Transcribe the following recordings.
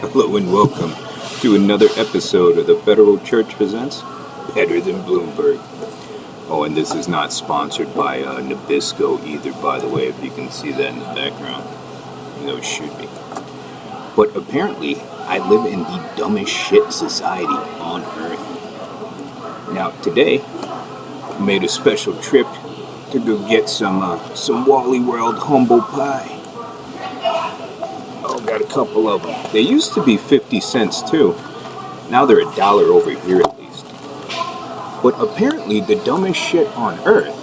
Hello and welcome to another episode of the Federal Church Presents Better Than Bloomberg. Oh, and this is not sponsored by Nabisco either, by the way, if you can see that in the background. You know, it should be. But apparently, I live in the dumbest shit society on earth. Now, today, I made a special trip to go get some Wally World humble pie. Oh, got a couple of them. They used to be 50 cents too. Now they're $1 over here at least. But apparently the dumbest shit on earth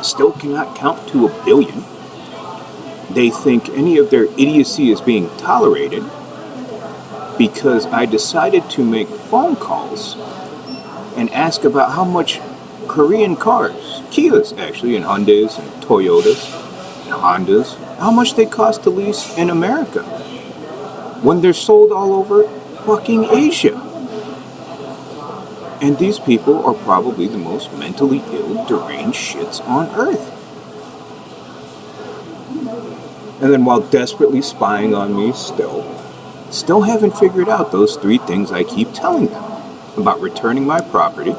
still cannot count to 1 billion. They think any of their idiocy is being tolerated because I decided to make phone calls and ask about how much Korean cars, Kias actually, and Hyundais and Toyotas and Hondas, how much they cost to lease in America when they're sold all over fucking Asia. And these people are probably the most mentally ill, deranged shits on earth. And then while desperately spying on me still haven't figured out those 3 things I keep telling them about returning my property,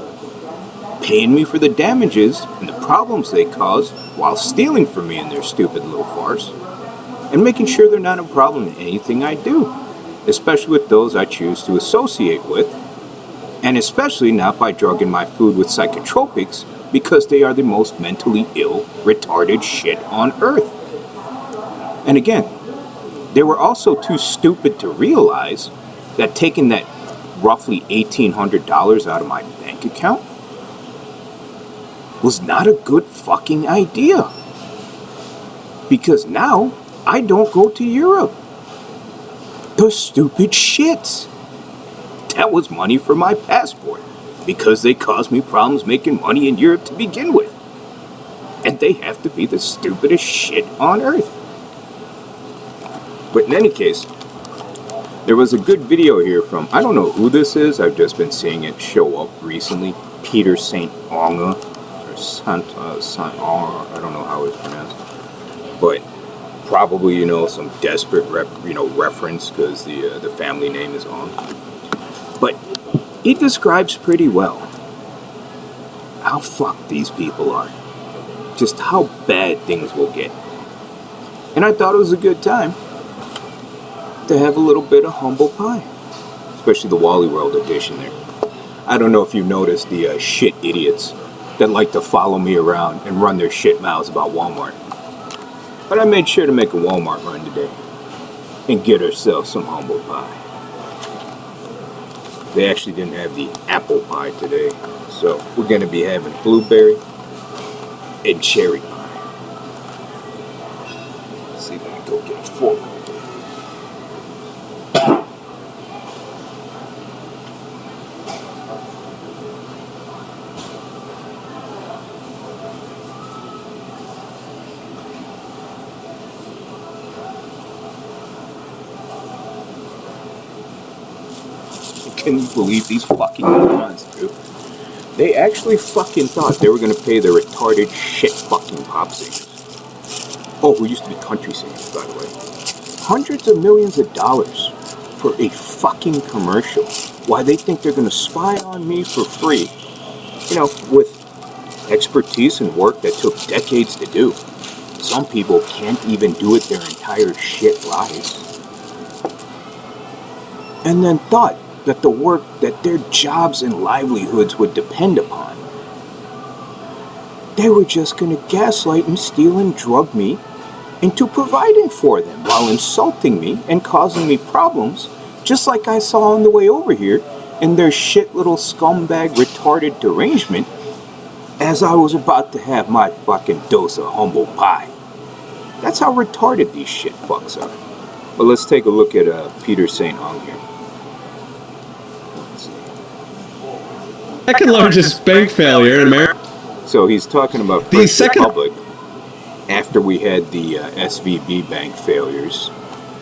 paying me for the damages and the problems they cause while stealing from me in their stupid little farce, and making sure they're not a problem in anything I do, especially with those I choose to associate with, and especially not by drugging my food with psychotropics because they are the most mentally ill, retarded shit on earth. And again, they were also too stupid to realize that taking that roughly $1,800 out of my bank account was not a good fucking idea. Because now I don't go to Europe. The stupid shits. That was money for my passport because they caused me problems making money in Europe to begin with. And they have to be the stupidest shit on earth. But in any case, there was a good video here from, I don't know who this is, I've just been seeing it show up recently, Peter St. Onga, or I don't know how it's pronounced, but probably, some desperate reference because the family name is Ong. But he describes pretty well how fucked these people are, just how bad things will get. And I thought it was a good time to have a little bit of humble pie, especially the Wally World edition there. I don't know if you've noticed the shit idiots that like to follow me around and run their shit mouths about Walmart. But I made sure to make a Walmart run today and get ourselves some humble pie. They actually didn't have the apple pie today, so we're going to be having blueberry and cherry pie. Let's see if I can go get a fork. Can you believe these fucking morons, dude? They actually fucking thought they were gonna pay their retarded shit fucking pop singers. Oh, who used to be country singers, by the way. Hundreds of millions of dollars for a fucking commercial. Why they think they're gonna spy on me for free. With expertise and work that took decades to do. Some people can't even do it their entire shit lives. And then thought that the work that their jobs and livelihoods would depend upon, they were just going to gaslight and steal and drug me into providing for them while insulting me and causing me problems, just like I saw on the way over here in their shit little scumbag retarded derangement as I was about to have my fucking dose of humble pie. That's how retarded these shit fucks are. But let's take a look at Peter St. Ong here. Second largest bank failure in America. So he's talking about First Republic after we had the SVB bank failures.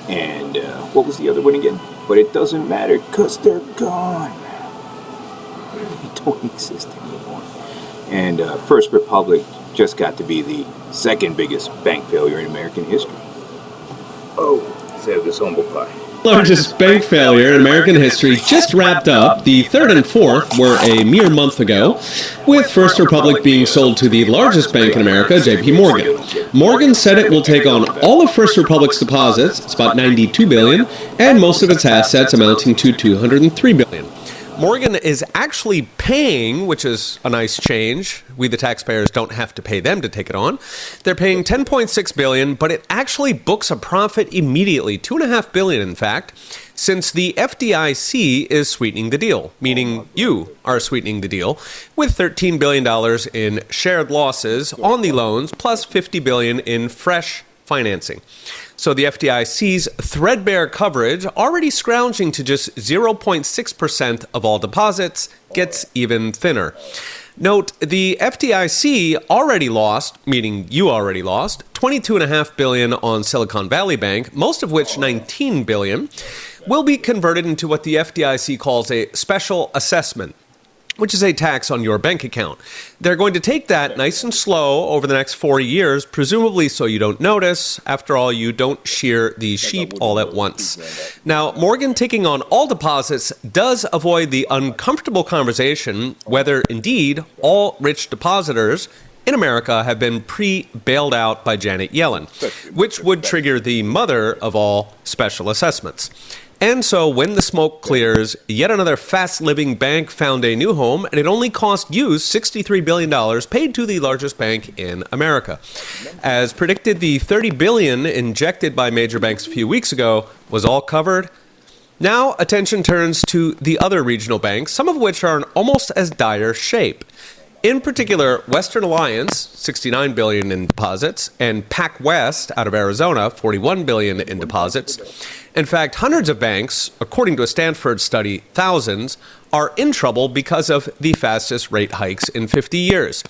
And what was the other one again? But it doesn't matter because they're gone. They don't exist anymore. And First Republic just got to be the second biggest bank failure in American history. Oh, Let's have this humble pie. Largest bank failure in American history just wrapped up. The third and fourth were a mere month ago, with First Republic being sold to the largest bank in America, JP Morgan. Morgan said it will take on all of First Republic's deposits, it's about $92 billion, and most of its assets amounting to $203 billion. Morgan is actually paying, which is a nice change. We, the taxpayers, don't have to pay them to take it on. They're paying $10.6 billion, but it actually books a profit immediately, $2.5 billion, in fact, since the FDIC is sweetening the deal, meaning you are sweetening the deal, with $13 billion in shared losses on the loans, plus $50 billion in fresh financing. So the FDIC's threadbare coverage, already scrounging to just 0.6% of all deposits, gets even thinner. Note, the FDIC already lost, meaning you already lost, $22.5 billion on Silicon Valley Bank, most of which, $19 billion, will be converted into what the FDIC calls a special assessment, which is a tax on your bank account. They're going to take that nice and slow over the next 4 years, presumably so you don't notice. After all, you don't shear the sheep all at once. Now, Morgan taking on all deposits does avoid the uncomfortable conversation whether indeed all rich depositors in America have been pre-bailed out by Janet Yellen, which would trigger the mother of all special assessments. And so when the smoke clears, yet another fast-living bank found a new home, and it only cost you $63 billion paid to the largest bank in America. As predicted, the $30 billion injected by major banks a few weeks ago was all covered. Now attention turns to the other regional banks, some of which are in almost as dire shape. In particular, Western Alliance, $69 billion in deposits, and PacWest out of Arizona, $41 billion in deposits. In fact, hundreds of banks, according to a Stanford study, thousands, are in trouble because of the fastest rate hikes in 50 years.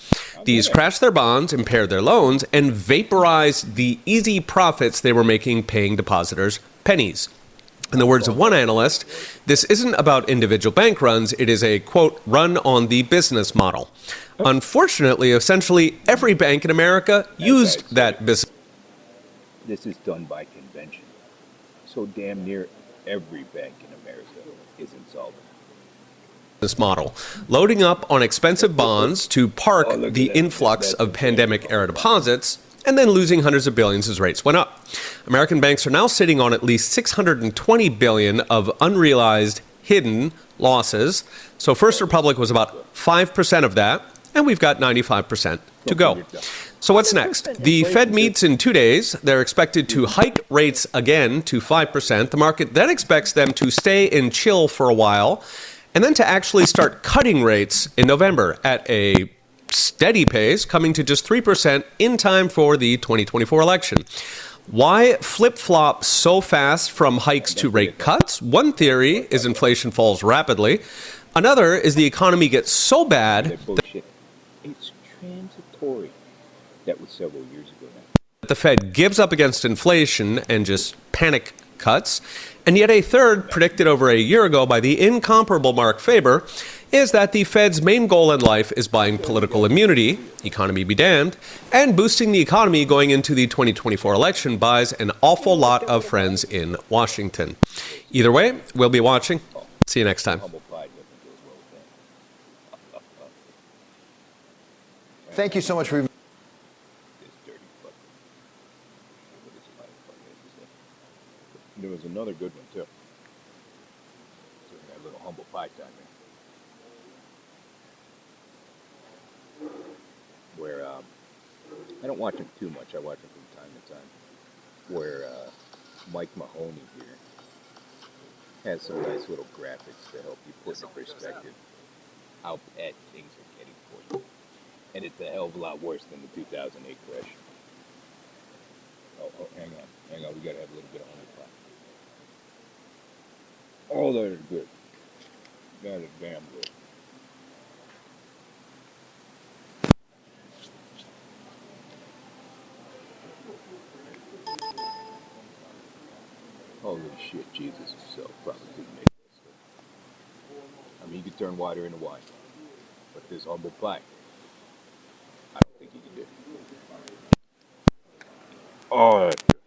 These crashed their bonds, impaired their loans, and vaporized the easy profits they were making paying depositors pennies. In the words of one analyst, this isn't about individual bank runs, it is a, quote, run on the business model. Unfortunately, essentially every bank in America used that business. This is done by convention. So damn near every bank in America is insolvent. This model, loading up on expensive bonds to park the influx of pandemic-era deposits, and then losing hundreds of billions as rates went up. American banks are now sitting on at least $620 billion of unrealized hidden losses. So First Republic was about 5% of that, and we've got 95% to go. So what's next? The Fed meets in 2 days. They're expected to hike rates again to 5%. The market then expects them to stay in chill for a while, and then to actually start cutting rates in November at a steady pace, coming to just 3% in time for the 2024 election. Why flip-flop so fast from hikes to rate cuts? One theory is inflation falls rapidly. Another is the economy gets so bad it's transitory. That was several years ago now. That the Fed gives up against inflation and just panic cuts. And yet a third, predicted over a year ago by the incomparable Mark Faber, is that the Fed's main goal in life is buying political immunity, economy be damned, and boosting the economy going into the 2024 election buys an awful lot of friends in Washington. Either way, we'll be watching. See you next time. Thank you so much for... There was another good one, too. So we got a little humble pie time here. Where, I don't watch him too much. I watch him from time to time. Where Mike Mahoney here has some nice little graphics to help you put in perspective how bad things are getting for you. And it's a hell of a lot worse than the 2008 crash. Oh, hang on. We gotta have a little bit of humble pie. Oh, that is good. That is damn good. Holy shit, Jesus himself probably couldn't make this. I mean, he could turn water into wine. But this humble pie, I don't think he can do it. Oh, that's good.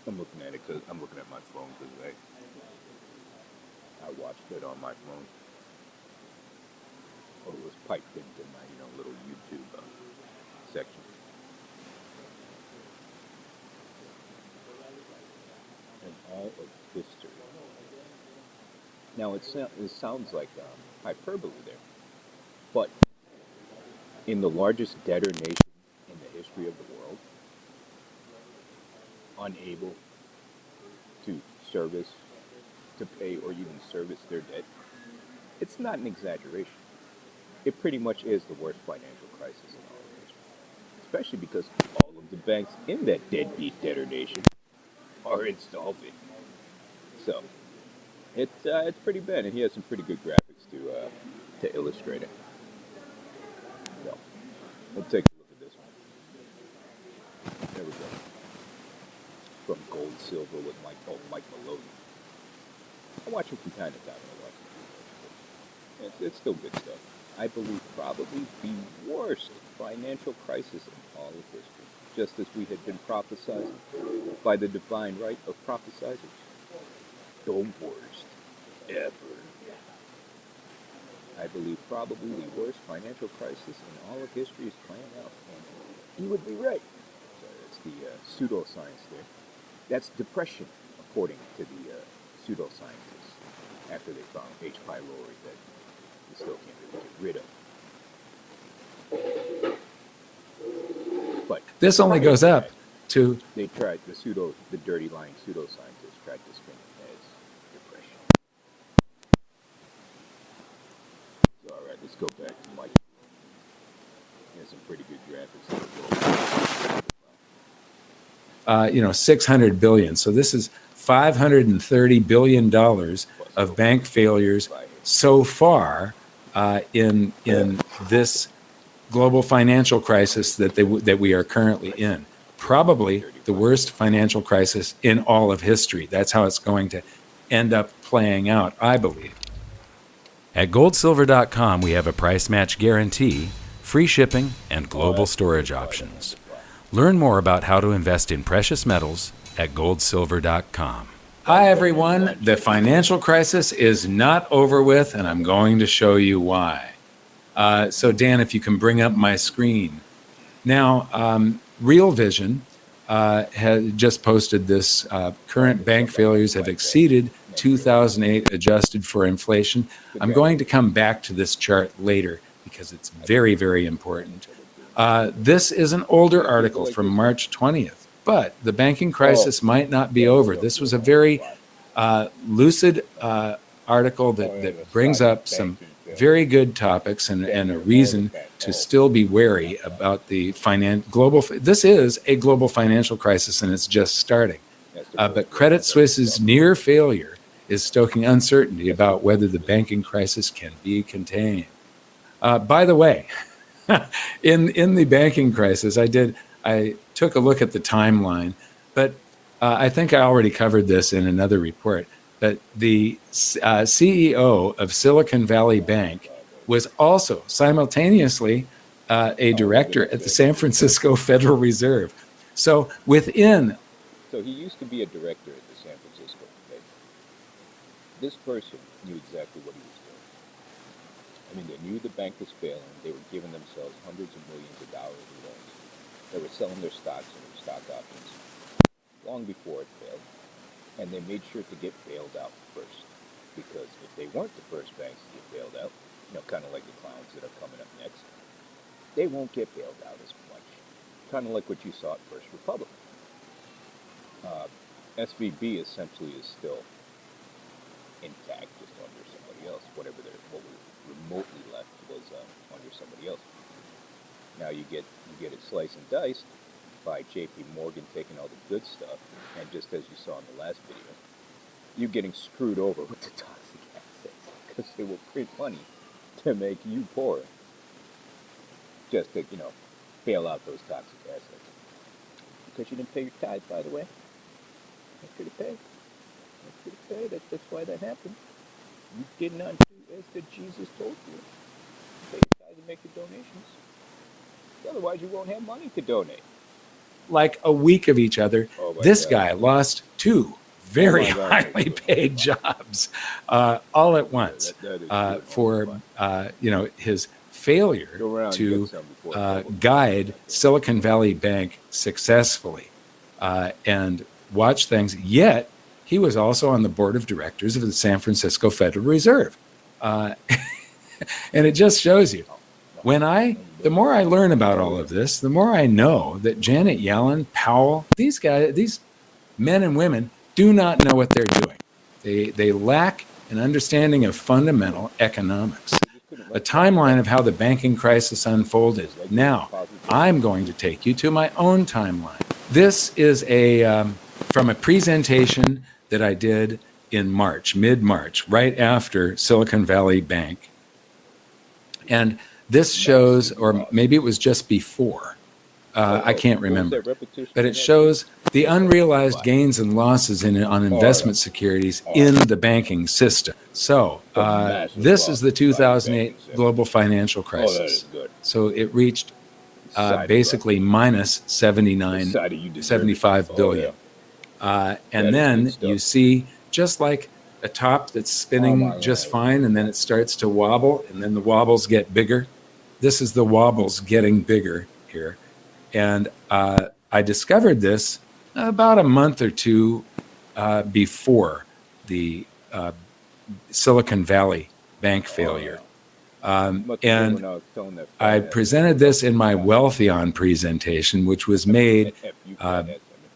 I'm looking at it because I'm looking at my phone because I watched it on my phone. Oh, it was piped into my little YouTube section. And all of history. Now it sounds like hyperbole there, but in the largest debtor nation in the history of the world, unable to service, to pay, or even service their debt, it's not an exaggeration. It pretty much is the worst financial crisis in all of history, especially because all of the banks in that deadbeat debtor nation are insolvent. So it's pretty bad, and he has some pretty good graphics to illustrate it. So let's take a look at this one. There we go. From Gold Silver with Mike Maloney. I watch him from time to time. It's still good stuff. I believe probably the worst financial crisis in all of history, just as we had been prophesizing by the divine right of prophesizers. The worst ever. I believe probably the worst financial crisis in all of history is playing out. And you would be right. So that's the pseudoscience there. That's depression, according to the pseudoscientists, after they found H. pylori that you still can't really get rid of. But this only goes up to... They tried, the dirty lying pseudoscientists tried to spin it as depression. So, all right, let's go back to Mike. He has some pretty good graphics. 600 billion. So this is $530 billion of bank failures so far in this global financial crisis that we are currently in. Probably the worst financial crisis in all of history. That's how it's going to end up playing out, I believe. At goldsilver.com, we have a price match guarantee, free shipping, and global storage options. Learn more about how to invest in precious metals at goldsilver.com. Hi, everyone. The financial crisis is not over with, and I'm going to show you why. So, Dan, if you can bring up my screen. Now, Real Vision has just posted this. Current bank failures have exceeded 2008 adjusted for inflation. I'm going to come back to this chart later because it's very, very important. This is an older article from March 20th, but the banking crisis might not be over. This was a very lucid article that brings up some very good topics and a reason to still be wary about the global. This is a global financial crisis, and it's just starting. But Credit Suisse's near failure is stoking uncertainty about whether the banking crisis can be contained. By the way, in the banking crisis, I took a look at the timeline, but I think I already covered this in another report. But the CEO of Silicon Valley Bank was also simultaneously a director at the San Francisco Federal Reserve. So So he used to be a director at the San Francisco Fed. This person knew exactly what he was doing. I mean, they knew the bank was failing. They were giving themselves hundreds of millions of dollars in loans. They were selling their stocks and their stock options long before it failed. And they made sure to get bailed out first. Because if they weren't the first banks to get bailed out, kind of like the clowns that are coming up next, they won't get bailed out as much. Kind of like what you saw at First Republic. SVB essentially is still intact, just under somebody else. What was remotely left was under somebody else. Now you get it sliced and diced by J.P. Morgan taking all the good stuff, and just as you saw in the last video, you getting screwed over with the toxic assets because they will print money to make you poorer, just to bail out those toxic assets. Because you didn't pay your tithe, by the way. You should have paid. You should have paid. That's why that happened. You did not do as the Jesus told you. Pay your tithe and make your donations. Otherwise, you won't have money to donate. like a week of each other, This guy lost two very highly paid jobs all at once for his failure to guide Silicon Valley Bank successfully and watch things. Yet he was also on the board of directors of the San Francisco Federal Reserve. And it just shows you, the more I learn about all of this, the more I know that Janet Yellen, Powell, these men and women do not know what they're doing. They lack an understanding of fundamental economics, a timeline of how the banking crisis unfolded. Now, I'm going to take you to my own timeline. This is from a presentation that I did in March, mid-March, right after Silicon Valley Bank. And this shows, or maybe it was just before, I can't remember, but it shows the unrealized gains and losses on investment securities in the banking system. So this is the 2008 global financial crisis. So it reached basically minus 75 billion. And then you see just like a top that's spinning just fine, and then it starts to wobble, and then the wobbles get bigger. This is the wobbles getting bigger here. And I discovered this about a month or two before the Silicon Valley Bank failure. And I presented this in my Wealthion presentation, which was made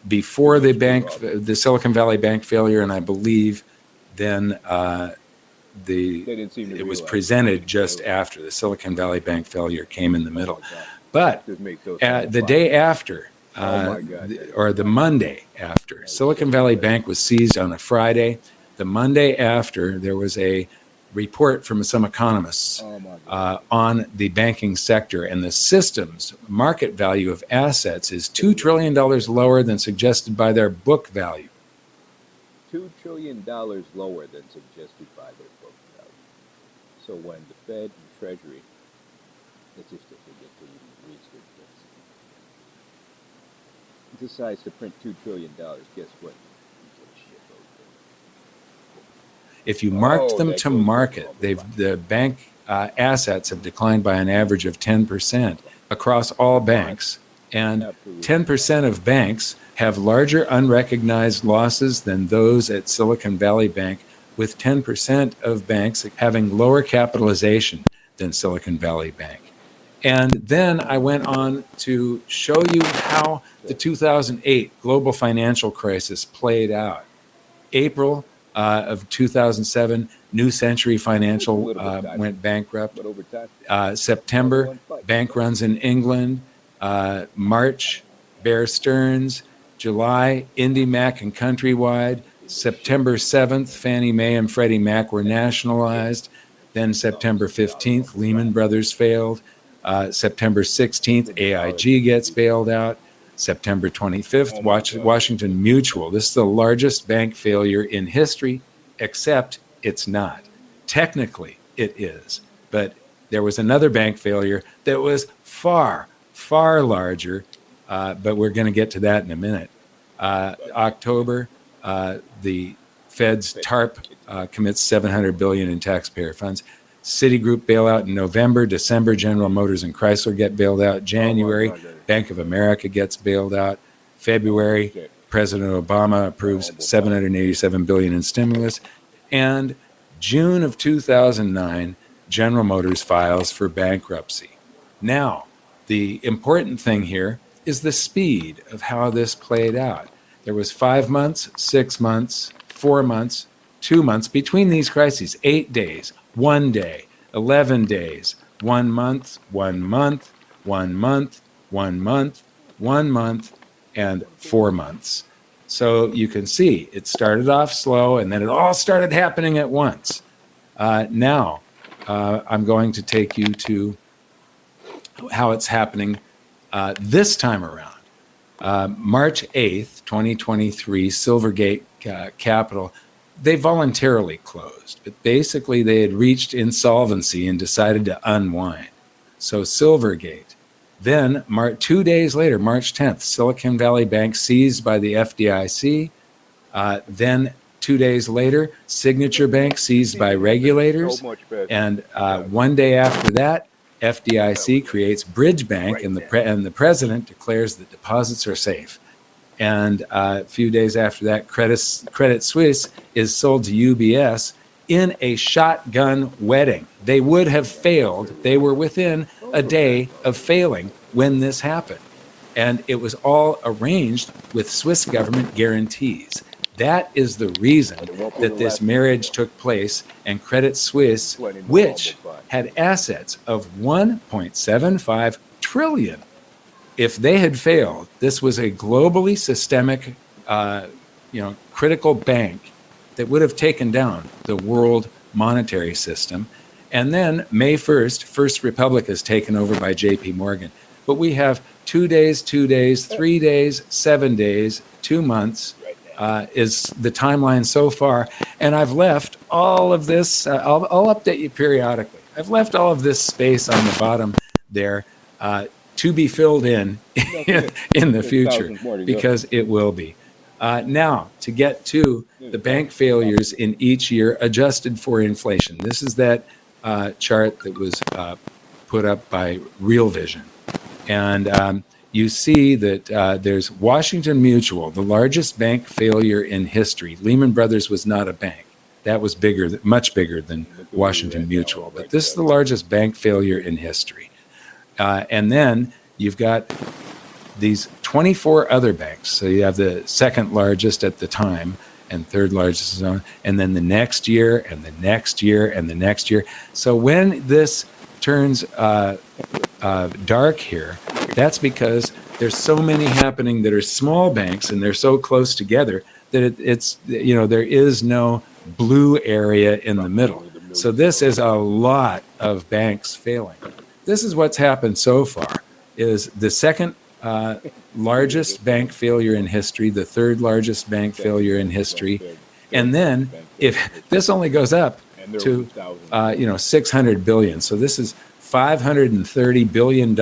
before the Silicon Valley Bank failure, and I believe then it was presented just after the Silicon Valley Bank failure came in the middle. But the day after, or the Monday after, Silicon Valley Bank was seized on a Friday. The Monday after, there was a report from some economists on the banking sector, and the system's market value of assets is $2 trillion lower than suggested by their book value. $2 trillion lower than suggested by their book value. So when the Fed and Treasury, let's just forget to even research this, decides to print $2 trillion, guess what? If you marked them to market, the bank assets have declined by an average of 10% across all banks, and 10% of banks have larger unrecognized losses than those at Silicon Valley Bank, with 10% of banks having lower capitalization than Silicon Valley Bank. And then I went on to show you how the 2008 global financial crisis played out. April of 2007, New Century Financial went bankrupt. September, bank runs in England. March, Bear Stearns. July, IndyMac and Countrywide. September 7th, Fannie Mae and Freddie Mac were nationalized. Then September 15th, Lehman Brothers failed. September 16th, AIG gets bailed out. September 25th, Washington Mutual. This is the largest bank failure in history, except it's not. Technically, it is. But there was another bank failure that was far, far larger, but we're going to get to that in a minute. October, the Fed's TARP commits $700 billion in taxpayer funds. Citigroup bailout in November. December, General Motors and Chrysler get bailed out. January, Bank of America gets bailed out. February, President Obama approves $787 billion in stimulus. And June of 2009, General Motors files for bankruptcy. Now, the important thing here is the speed of how this played out. There was 5 months, 6 months, 4 months, 2 months between these crises, 8 days, 1 day, 11 days, 1 month, 1 month, 1 month, 1 month, 1 month, and 4 months. So you can see it started off slow, and then it all started happening at once. Now, I'm going to take you to how it's happening this time around. March 8th, 2023, Silvergate Capital, they voluntarily closed, but basically they had reached insolvency and decided to unwind. So Silvergate Then 2 days later, March 10th, Silicon Valley Bank seized by the FDIC. Then 2 days later, Signature Bank seized by regulators. And 1 day after that, FDIC creates Bridge Bank, and the president declares that deposits are safe. And a few days after that, Credit Suisse is sold to UBS in a shotgun wedding. They would have failed. They were within a day of failing when this happened. And it was all arranged with Swiss government guarantees. That is the reason that this marriage took place, and Credit Suisse, which had assets of 1.75 trillion. If they had failed, this was a globally systemic, critical bank that would have taken down the world monetary system. And then May 1st, First Republic is taken over by JP Morgan. But we have 2 days, 2 days, 3 days, 7 days, 2 months is the timeline so far. And I've left all of this, I'll update you periodically. I've left all of this space on the bottom there to be filled in the future, because it will be. Now, to get to the bank failures in each year adjusted for inflation. This is that chart that was put up by Real Vision. And you see that there's Washington Mutual, the largest bank failure in history. Lehman Brothers was not a bank. That was bigger, much bigger than Washington Mutual. But this is the largest bank failure in history. And then you've got these 24 other banks. So you have the second largest at the time and third largest, and then the next year and the next year and the next year. So when this turns dark here, that's because there's so many happening that are small banks, and they're so close together that there is no blue area in the middle. So this is a lot of banks failing. This is what's happened so far, is the second largest bank failure in history, the third largest bank failure in history. And then if this only goes up to 600 billion. So this is $530 billion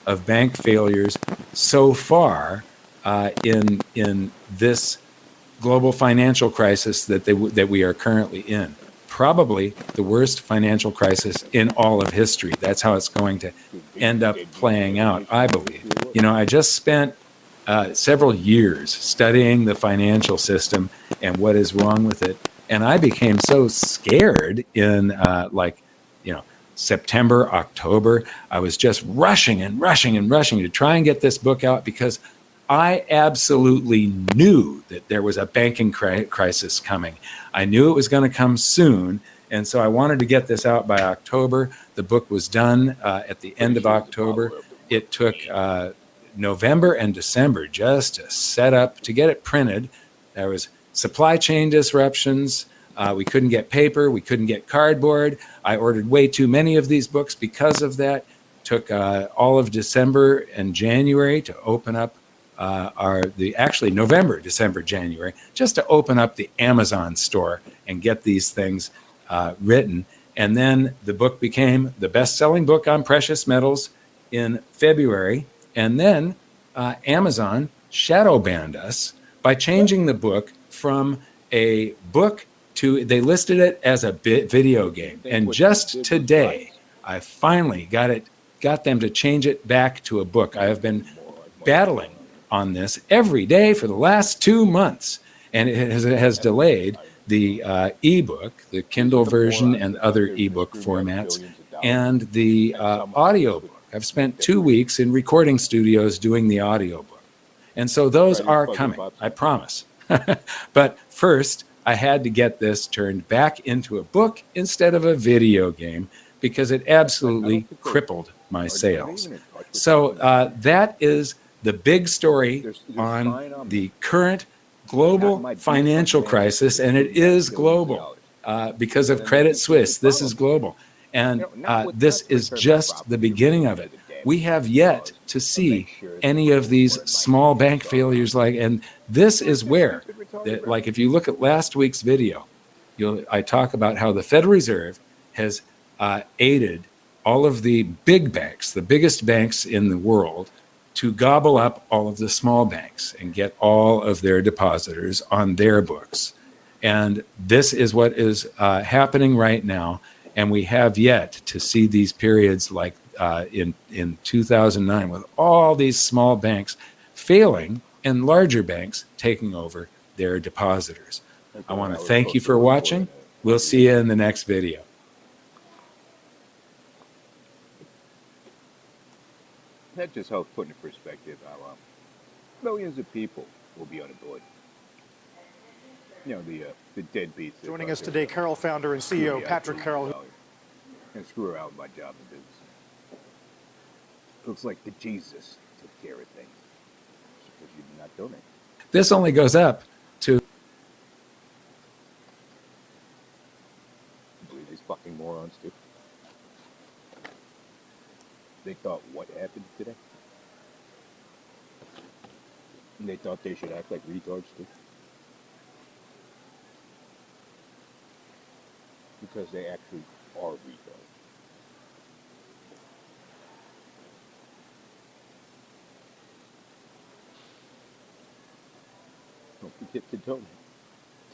of bank failures so far in this global financial crisis that we are currently in. Probably the worst financial crisis in all of history. That's how it's going to end up playing out, I believe. I just spent several years studying the financial system and what is wrong with it. And I became so scared in September, October. I was just rushing to try and get this book out, because I absolutely knew that there was a banking crisis coming. I knew it was going to come soon, and so I wanted to get this out by October. The book was done at the end of October. It took November and December just to set up, to get it printed. There was supply chain disruptions. We couldn't get paper. We couldn't get cardboard. I ordered way too many of these books because of that. Took all of December and January to open up November, December, January, just to open up the Amazon store and get these things written. And then the book became the best-selling book on precious metals in February. And then Amazon shadow banned us by changing the book from a book to, they listed it as a video game. And just today, I finally got them to change it back to a book. I have been battling on this every day for the last 2 months, and it has delayed the ebook, the Kindle version and other ebook formats, and the audiobook. I've spent 2 weeks in recording studios doing the audiobook. And so those are coming, I promise. But first, I had to get this turned back into a book instead of a video game, because it absolutely crippled my sales. So that is the big story on the current global financial crisis, and it is global because of Credit Suisse. This is global, and this is just the beginning of it. We have yet to see any of these small bank failures, and this is where, if you look at last week's video, I talk about how the Federal Reserve has aided all of the big banks, the biggest banks in the world, to gobble up all of the small banks and get all of their depositors on their books. And this is what is happening right now. And we have yet to see these periods like in 2009 with all these small banks failing and larger banks taking over their depositors. I want to thank you for watching. We'll see you in the next video. That just helps put in perspective how millions of people will be unemployed. You know, the deadbeats. Joining us today, Carroll founder and CEO Patrick Carroll. And screw her out in my job and business. Looks like the Jesus took care of things. Because you did not donate. This only goes up to... Believe these fucking morons do. They thought what happened today? And they thought they should act like retards too. Because they actually are retards. Don't forget to donate.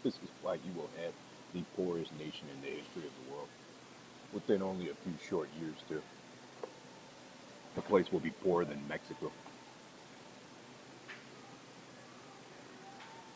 This is why you will have the poorest nation in the history of the world. Within only a few short years, too. The place will be poorer than Mexico.